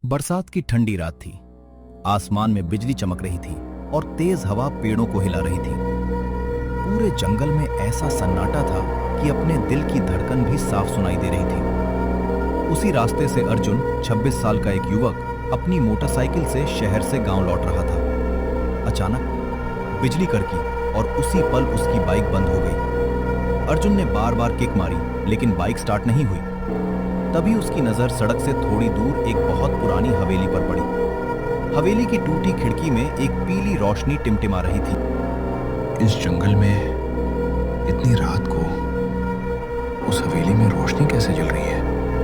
बरसात की ठंडी रात थी। आसमान में बिजली चमक रही थी और तेज हवा पेड़ों को हिला रही थी। पूरे जंगल में ऐसा सन्नाटा था कि अपने दिल की धड़कन भी साफ सुनाई दे रही थी। उसी रास्ते से अर्जुन, 26 साल का एक युवक, अपनी मोटरसाइकिल से शहर से गांव लौट रहा था। अचानक बिजली कड़की और उसी पल उसकी बाइक बंद हो गई। अर्जुन ने बार बार किक मारी, लेकिन बाइक स्टार्ट नहीं हुई। तभी उसकी नजर सड़क से थोड़ी दूर एक बहुत पुरानी हवेली पर पड़ी। हवेली की टूटी खिड़की में एक पीली रोशनी टिमटिमा रही थी। इस जंगल में इतनी रात को उस हवेली में रोशनी कैसे जल रही है?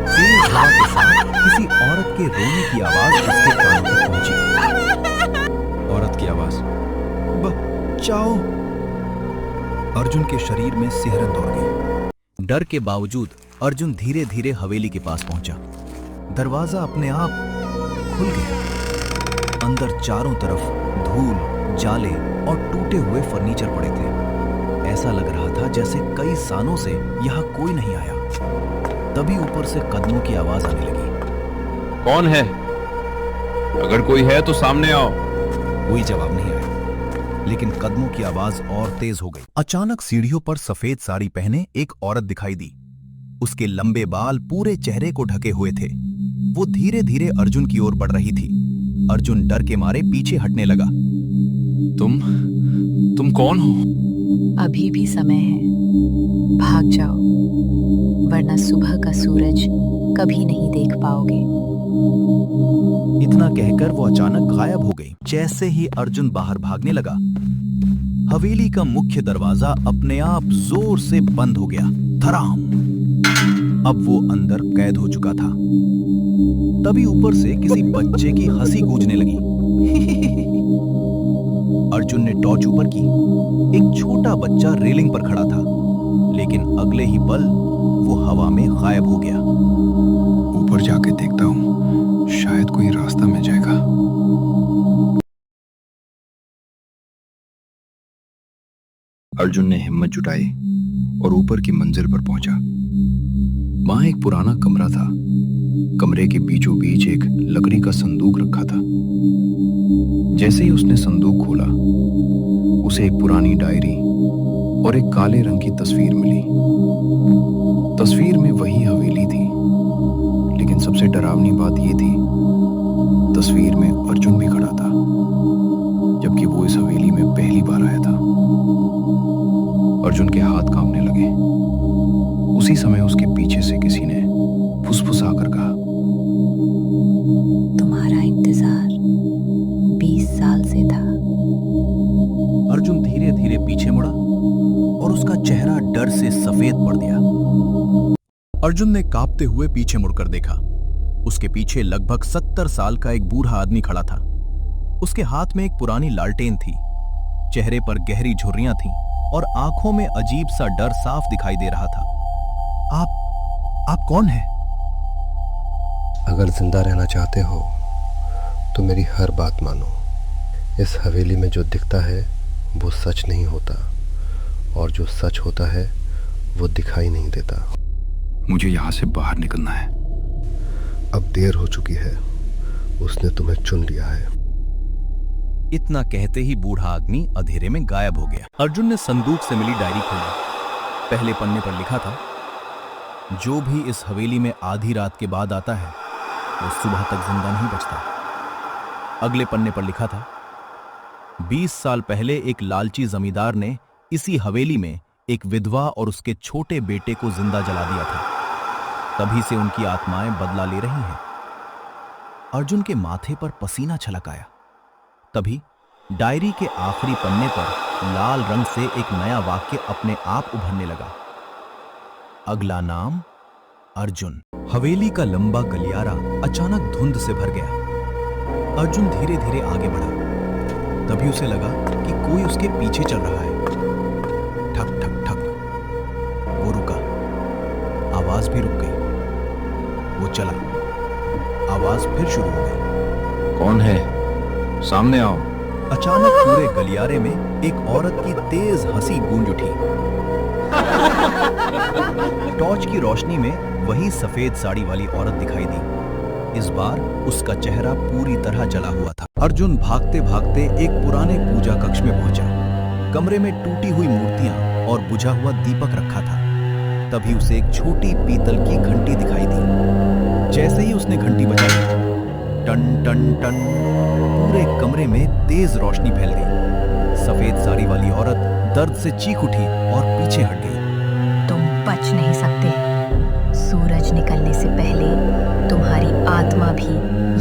तेज हवा के साथ किसी औरत के रोने की आवाज उसके कानों तक पहुंची। औरत की आवाज। बचाओ! अर्जुन के शरीर में सिहरन दौड़ गई। डर के बावजूद अर्जुन धीरे धीरे हवेली के पास पहुंचा। दरवाजा अपने आप खुल गया। अंदर चारों तरफ धूल, जाले और टूटे हुए फर्नीचर पड़े थे। ऐसा लग रहा था जैसे कई सालों से यहां कोई नहीं आया। तभी ऊपर से कदमों की आवाज आने लगी। कौन है? अगर कोई है तो सामने आओ। कोई जवाब नहीं आया, लेकिन कदमों की आवाज और तेज हो गई। अचानक सीढ़ियों पर सफेद साड़ी पहने एक औरत दिखाई दी। उसके लंबे बाल पूरे चेहरे को ढके हुए थे। वो धीरे धीरे अर्जुन की ओर बढ़ रही थी। अर्जुन डर के मारे पीछे हटने लगा। तुम कौन हो? अभी भी समय है, भाग जाओ, वरना सुबह का सूरज कभी नहीं देख पाओगे। इतना कहकर वो अचानक गायब हो गई। जैसे ही अर्जुन बाहर भागने लगा, हवेली का मुख्य दरवाजा अपने आप जोर से बंद हो गया। धड़ाम! अब वो अंदर कैद हो चुका था। तभी ऊपर से किसी बच्चे की हंसी गूंजने लगी। अर्जुन ने टॉर्च ऊपर की। एक छोटा बच्चा रेलिंग पर खड़ा था, लेकिन अगले ही पल वो हवा में गायब हो गया। ऊपर जाके देखता हूँ, शायद कोई रास्ता मिल जाएगा। अर्जुन ने हिम्मत जुटाई और ऊपर की मंजिल पर पहुंचा। वहां एक पुराना कमरा था। कमरे के बीचों बीच एक लकड़ी का संदूक रखा था। जैसे ही उसने संदूक खोला, उसे एक पुरानी डायरी और एक काले रंग की तस्वीर मिली। तस्वीर में वही हवेली थी, लेकिन सबसे डरावनी बात यह थी, तस्वीर में अर्जुन भी खड़ा था, जबकि वो इस हवेली में पहली बार आया था। अर्जुन के हाथ कांपने लगे। उसी समय उसके पीछे से किसी ने फुसफुसाकर कहा, तुम्हारा इंतजार 20 साल से था। अर्जुन धीरे धीरे पीछे मुड़ा और उसका चेहरा डर से सफेद पड़ गया। अर्जुन ने कांपते हुए पीछे मुड़कर देखा। उसके पीछे लगभग 70 साल का एक बूढ़ा आदमी खड़ा था। उसके हाथ में एक पुरानी लालटेन थी। चेहरे पर गहरी झुर्रियां थीं और आंखों में अजीब सा डर साफ दिखाई दे रहा था। आप कौन हैं? अगर जिंदा रहना चाहते हो तो मेरी हर बात मानो। इस हवेली में जो दिखता है वो सच नहीं होता, और जो सच होता है वो दिखाई नहीं देता। मुझे यहाँ से बाहर निकलना है। अब देर हो चुकी है, उसने तुम्हें चुन लिया है। इतना कहते ही बूढ़ा आदमी अंधेरे में गायब हो गया। अर्जुन ने संदूक से मिली डायरी खोली। पहले पन्ने पर लिखा था, जो भी इस हवेली में आधी रात के बाद आता है वो सुबह तक जिंदा नहीं बचता। अगले पन्ने पर लिखा था, 20 साल पहले एक लालची जमींदार ने इसी हवेली में एक विधवा और उसके छोटे बेटे को जिंदा जला दिया था। तभी से उनकी आत्माएं बदला ले रही हैं। अर्जुन के माथे पर पसीना छलक आया। तभी डायरी के आखिरी पन्ने पर लाल रंग से एक नया वाक्य अपने आप उभरने लगा। अगला नाम अर्जुन। हवेली का लंबा गलियारा अचानक धुंध से भर गया। अर्जुन धीरे धीरे आगे बढ़ा। तभी उसे लगा कि कोई उसके पीछे चल रहा है। ठक ठक ठक। वो रुका। आवाज भी रुक गई। वो चला। आवाज फिर शुरू हो गई। कौन है? सामने आओ। अचानक पूरे गलियारे में एक औरत की तेज हंसी गूंज उठी। टॉर्च की रोशनी में वही सफेद साड़ी वाली औरत दिखाई दी। इस बार उसका चेहरा पूरी तरह जला हुआ था। अर्जुन भागते भागते एक पुराने पूजा कक्ष में पहुंचा। कमरे में टूटी हुई मूर्तियां और बुझा हुआ दीपक रखा था। तभी उसे एक छोटी पीतल की घंटी दिखाई दी। जैसे ही उसने घंटी बजाई, टन टन टन, पूरे कमरे में तेज रोशनी फैल गई। सफेद साड़ी वाली औरत दर्द से चीख उठी और पीछे हट गई। तुम बच नहीं सकते। सूरज निकलने से पहले तुम्हारी आत्मा भी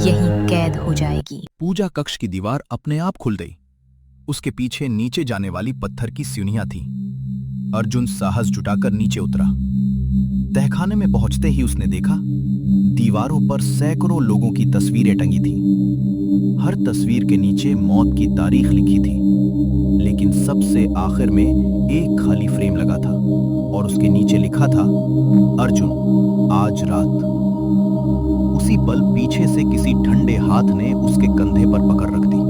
यहीं कैद हो जाएगी। पूजा कक्ष की दीवार अपने आप खुल गई। उसके पीछे नीचे जाने वाली पत्थर की सीढ़ियां थीं। अर्जुन साहस जुटाकर नीचे उतरा। तहखाने में पहुंचते ही उसने देखा, दीवारों पर सैकड़ों लोगों की तस्वीरें टंगी थीं। हर तस्वीर के नीचे मौत की तारीख लिखी थी, लेकिन सबसे आखिर में एक खाली फ्रेम लगा था और उसके नीचे लिखा था, अर्जुन, आज रात। उसी पल पीछे से किसी ठंडे हाथ ने उसके कंधे पर पकड़ रख दी।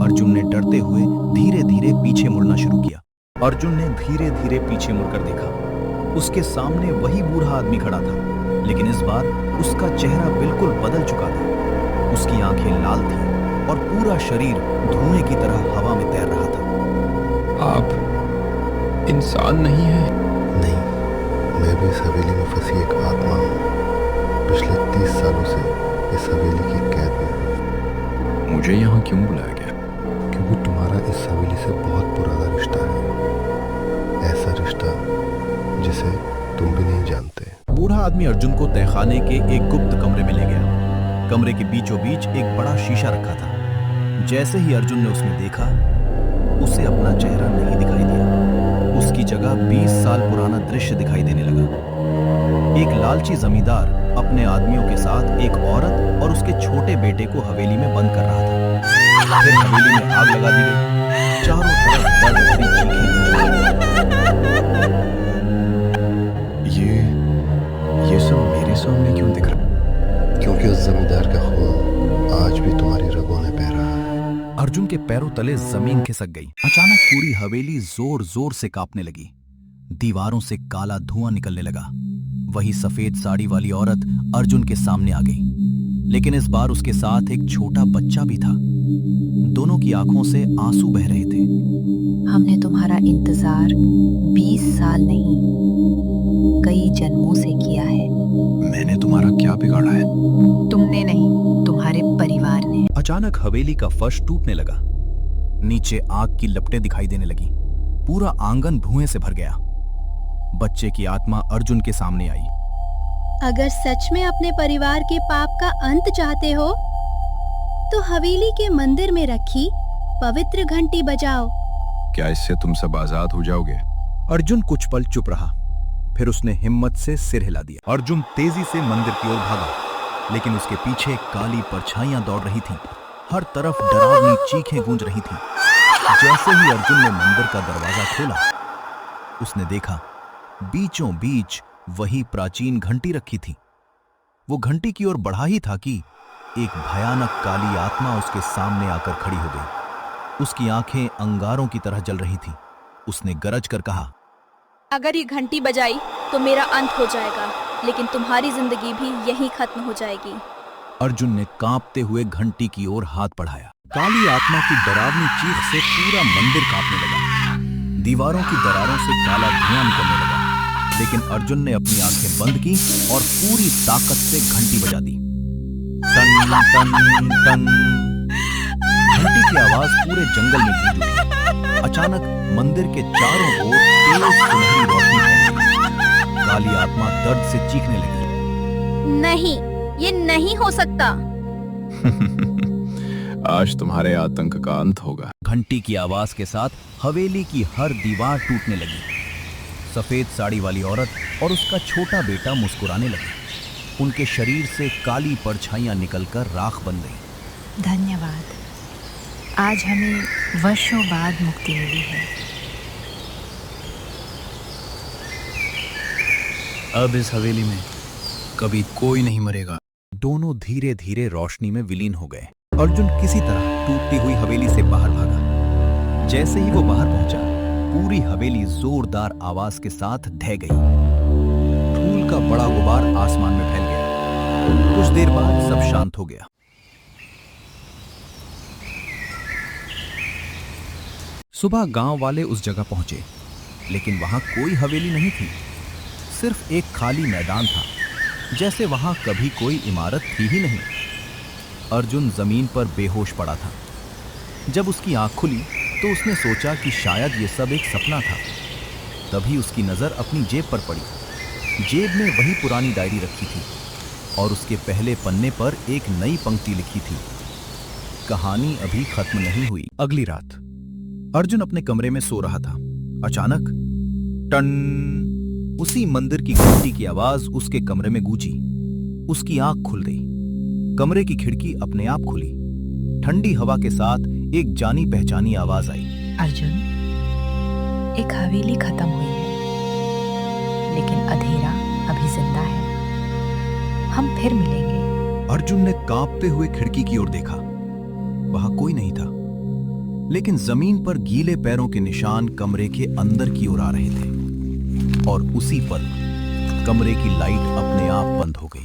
अर्जुन ने डरते हुए धीरे धीरे पीछे मुड़ना शुरू किया। अर्जुन ने धीरे धीरे पीछे मुड़कर देखा। उसके सामने वही बूढ़ा आदमी खड़ा था, लेकिन इस बार उसका चेहरा बिल्कुल बदल चुका था। उसकी आंखें लाल थीं और पूरा शरीर धुएं की तरह हवा में तैर रहा था। आप इंसान नहीं हैं। नहीं, मैं भी इस हवेली में फंसी एक आत्मा हूँ। पिछले 30 सालों से इस हवेली की कैद में हूँ। मुझे यहाँ क्यों बुलाया गया? क्योंकि तुम्हारा इस हवेली से बहुत पुराना रिश्ता है। ऐसा रिश्ता जिसे तुम भी नहीं जानते। बूढ़ा आदमी अर्जुन को तहखाने के एक गुप्त कमरे में ले गया। कमरे के बीचों बीच एक बड़ा शीशा रखा था। जैसे ही अर्जुन ने उसमें देखा, उसे अपना चेहरा नहीं दिखाई दिया। उसकी जगह 20 साल पुराना दृश्य दिखाई देने लगा। एक लालची जमींदार अपने आदमियों के साथ एक औरत और उसके छोटे बेटे को हवेली में बंद कर रहा था। फिर हवेली में आग लगा दी गई। चारों तरफ दर्द भरी चीखें ये सब मेरे सामने क्यों दिख रहा है? क्योंकि उस जमींदार का खून आज भी तुम्हारी रगों में बह रहा है। अर्जुन के पैरों तले जमीन खिसक गई। अचानक पूरी हवेली जोर जोर से कांपने लगी। दीवारों से काला धुआं निकलने लगा। वही सफेद साड़ी वाली औरत अर्जुन के सामने आ गई, लेकिन इस बार उसके साथ एक छोटा बच्चा भी था। दोनों की आंखों से आंसू बह रहे थे। हमने तुम्हारा इंतजार 20 साल नहीं, कई जन्मों से किया है। मैंने तुम्हारा क्या बिगाड़ा है? तुमने नहीं, तुम्हारे परिवार ने। अचानक हवेली का फर्श टूटने लगा। नीचे आग की लपटें दिखाई देने लगी। पूरा आंगन धुएं से भर गया। बच्चे की आत्मा अर्जुन के सामने आई। अगर सच में अपने परिवार के पाप का अंत चाहते हो, तो हवेली के मंदिर में रखी पवित्र घंटी बजाओ। क्या इससे तुम सब आजाद हो जाओगे? अर्जुन कुछ पल चुप रहा, फिर उसने हिम्मत से सिर हिला दिया। अर्जुन तेजी से मंदिर की ओर भागा, लेकिन उसके पीछे काली परछाइयां दौड़ रही थीं। हर तरफ डरावनी चीखें गूंज रही थीं। जैसे ही अर्जुन ने मंदिर का दरवाजा खोला, उसने देखा बीचों बीच वही प्राचीन घंटी रखी थी। वो घंटी की ओर बढ़ा ही था कि एक भयानक काली आत्मा उसके सामने आकर खड़ी हो गई। उसकी आंखें अंगारों की तरह जल रही थीं। उसने गरज कर कहा, अगर ये घंटी बजाई तो मेरा अंत हो जाएगा, लेकिन तुम्हारी जिंदगी भी यहीं खत्म हो जाएगी। अर्जुन ने कांपते हुए घंटी की ओर हाथ बढ़ाया। काली आत्मा की डरावनी चीख से पूरा मंदिर कांपने लगा। दीवारों की दरारों से काला धुआं निकलने लगा, लेकिन अर्जुन ने अपनी आंखें बंद की और पूरी ताकत से घंटी बजा दी। Ton ton ton. घंटी की आवाज पूरे जंगल में गूंज उठी। अचानक मंदिर के चारों ओर तेज सुनहरी रोशनी फैल गई। काली आत्मा दर्द से चीखने लगी। नहीं, ये नहीं हो सकता। आज तुम्हारे आतंक का अंत होगा। घंटी की आवाज के साथ हवेली की हर दीवार टूटने लगी। सफेद साड़ी वाली औरत और उसका छोटा बेटा मुस्कुराने लगे। उनके शरीर से काली परछाइयां निकलकर राख बन गई। धन्यवाद, आज हमें वर्षों बाद मुक्ति मिली है। अब इस हवेली में कभी कोई नहीं मरेगा। दोनों धीरे धीरे रोशनी में विलीन हो गए। अर्जुन किसी तरह टूटती हुई हवेली से बाहर भागा। जैसे ही वो बाहर पहुंचा, पूरी हवेली जोरदार आवाज के साथ ढह गई। फूल का बड़ा गुबार आसमान में फैल गया। कुछ देर बाद सब शांत हो गया। सुबह गांव वाले उस जगह पहुंचे, लेकिन वहां कोई हवेली नहीं थी। सिर्फ एक खाली मैदान था, जैसे वहां कभी कोई इमारत थी ही नहीं। अर्जुन जमीन पर बेहोश पड़ा था। जब उसकी आंख खुली तो उसने सोचा कि शायद ये सब एक सपना था। तभी उसकी नजर अपनी जेब पर पड़ी। जेब में वही पुरानी डायरी रखी थी और उसके पहले पन्ने पर एक नई पंक्ति लिखी थी। कहानी अभी खत्म नहीं हुई। अगली रात अर्जुन अपने कमरे में सो रहा था। अचानक टन, उसी मंदिर की घंटी की आवाज उसके कमरे में गूंजी। उसकी आंख खुल गई। कमरे की खिड़की अपने आप खुली। ठंडी हवा के साथ एक जानी पहचानी आवाज आई। अर्जुन, एक हवेली खत्म हुई है, लेकिन अंधेरा अभी जिंदा है। हम फिर मिलेंगे। अर्जुन ने कांपते हुए खिड़की की ओर देखा। वहां कोई नहीं था, लेकिन जमीन पर गीले पैरों के निशान कमरे के अंदर की ओर आ रहे थे। और उसी पल कमरे की लाइट अपने आप बंद हो गई।